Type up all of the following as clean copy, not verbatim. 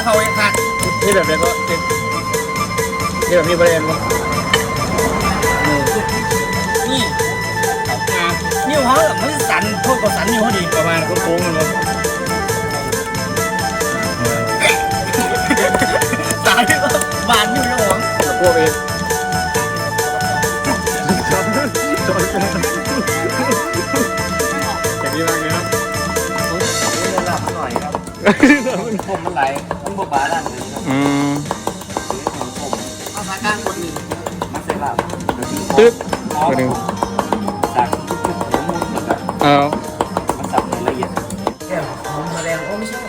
นเขาเองค่ะนี่แบบนี้ก็นี่แบบนี้ประเด็นมั้งนี่นิ้วเขาแบบมันสั่นโทษก็สั่นนิ้วเขาดีประมาณโค้งๆมันมั้งตายบานนิ้วยังหวงพวกเองอย่างนี้บ้างเนี้ยหลับหน่อยครับผมมันไหลมันบวบาด้านนึงผมเอาสายกลางคนหนึ่งมาเสร็จแล้วตึ๊ดคนหนึ่งสักหัวมูลเหมือนกันมาสับในละเอียดแก้วหอมแมลงโอ้ไม่ใช่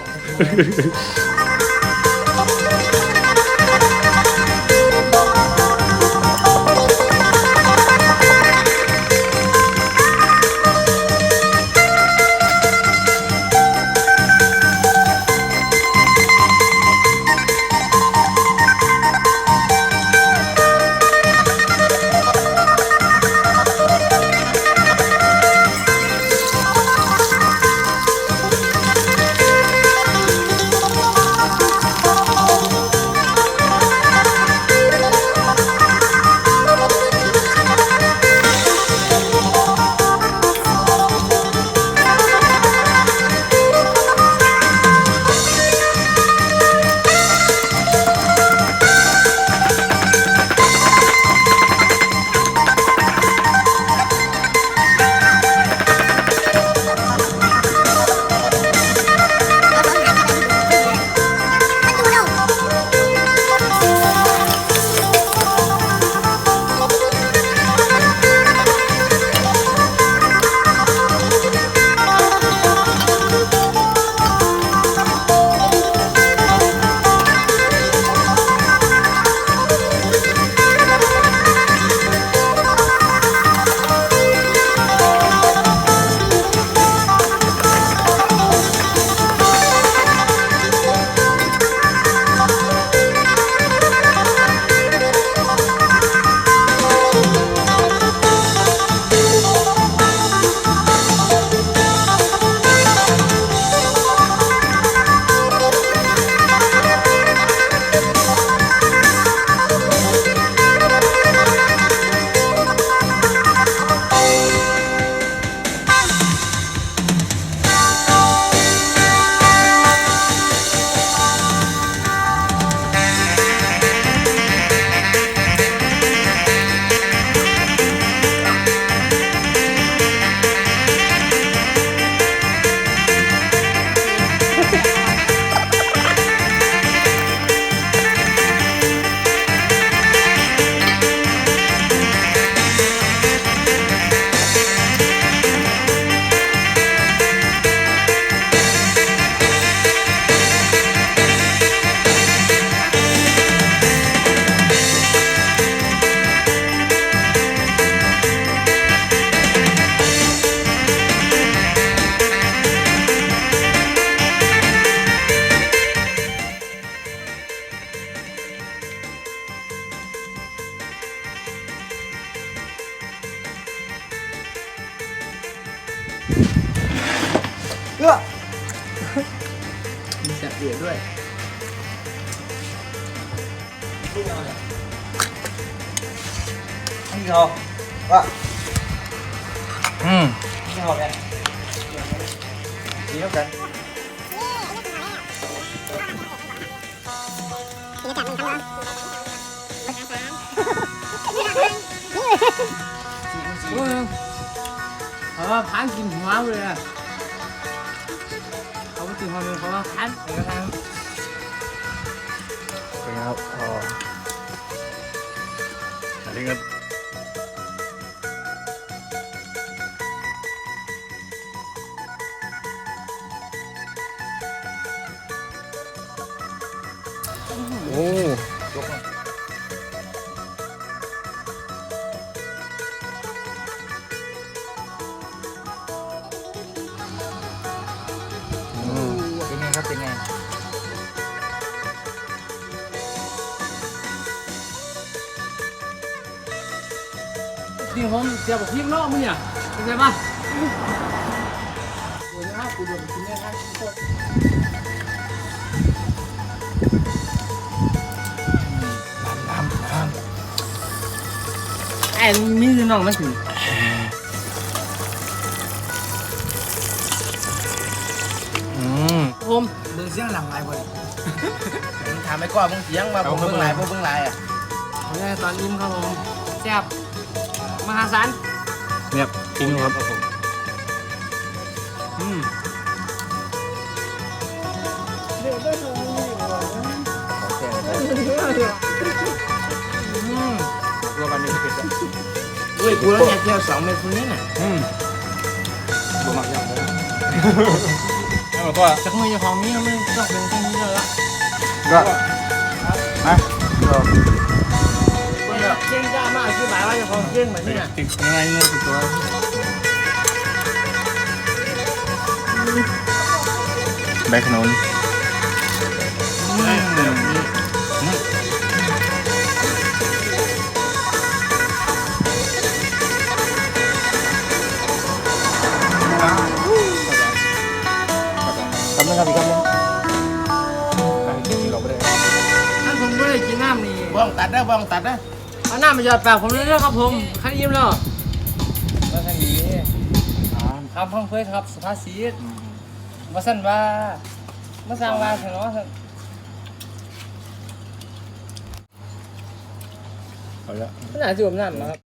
เลือกมีจัดเดือดด้วยนี่เขาว่านี่เขาแกนี่เขากัน เขาว่าพันกินหัวเลยอ่ะเขาไปถึงความเป็นเขาว่าพันเอกทาง เป็นไงครับอ๋ออันนี้ก็โอ้ยกมาเป็นไงครับเป็นไง จริงผมเสียบอกพี่นอกมึงเนี่ยเป็นไงบ้างโอ้ยนะครับกูโดนกินได้ทั้งโคตรไอ้มีน้องมาถึง ผม มึงเสียงหลังไรบ่มึงถามไปก่อนมึงเสียงมาผมเบิ่งไรพวกเบิ่งไรอ่ะ ผมได้ตอนอิ่มครับผมแซ่บมหาศาล เนี่ยจริงครับ รวมกันนี่คือ เฮ้ยกูต้องแยกเที่ยว2 เม็ดพวกนี้น่ะ รวมหมักอย่างเลยแล้วก็ จากมือเจ้าของนี้ไม่ต้องเป็นแค่นี้แล้วละ ก็นะ เก่งจ้ามากอธิบายว่าเจ้าของเก่งเหมือนนี่น่ะ ติดยังไงเนี่ยติดตัวแบกขนมทำนะครับอีกคำนึงเราไม่ได้ ถ้าผมไม่ได้กินน้ำนี่ บ้องตัดได้บ้องตัดได้ เอาน้ำมาหยอดปากผมเลยนะครับผมคันอิ่มแล้ว ก็ทางนี้ ครับพ่อเพื่อนครับสุภาษิตมาสั่นว่ามาสร้างว่าเถอะเนาะ เอาละ มันอาจจะอมน้ำนะครับ